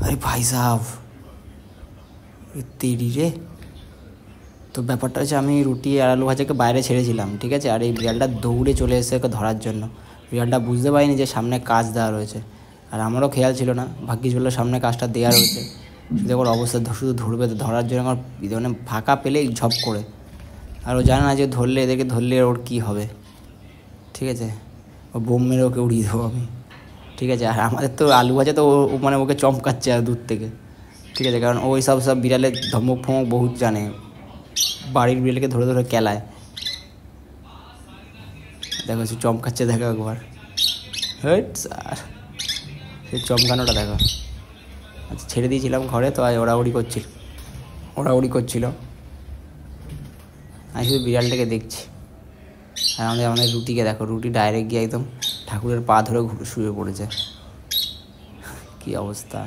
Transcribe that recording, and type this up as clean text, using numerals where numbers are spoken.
আরে ভাই সাহাব তেরি রে। তো ব্যাপারটা হচ্ছে আমি রুটি আর আলু ভাজাকে বাইরে ছেড়েছিলাম, ঠিক আছে, আর এই বিড়ালটা দৌড়ে চলে এসেছে ওকে ধরার জন্য। বিড়ালটা বুঝতে পারিনি যে সামনে কাজ দেওয়া রয়েছে, আর আমারও খেয়াল ছিল না, ভাগ্যিস বললো সামনে কাজটা দেওয়া রয়েছে। শুধু ওর অবস্থা শুধু ধরবে, ধরার জন্য আমার মানে ফাঁকা পেলেই ঝপ করে। আর ও জানে না যে ধরলে এদেরকে ধরলে ওর কী হবে, ঠিক আছে, ও বোম মেরে ওকে উড়িয়ে দেবো আমি, ঠিক আছে। আর আমাদের তো আলু ভাজা তো ও মানে ওকে চমকাচ্ছে আর দূর থেকে, ঠিক আছে, কারণ ওই সব বিড়ালের ধমক ফমক বহুত জানে, বাড়ির বিড়ালকে ধরে ধরে কেলায়। দেখো সে চমকাচ্ছে, দেখো একবার, হেট স্যার, সে চমকানোটা দেখো। আচ্ছা ছেড়ে দিয়েছিলাম ঘরে, তো আজ ওড়াউড়ি করছিল। আমি শুধু বিড়ালটাকে দেখছি। আর আমাদের রুটিকে দেখো, রুটি ডাইরেক্ট গিয়ে একদম ঠাকুরের পা ধরে শুয়ে পড়েছে, কী অবস্থা।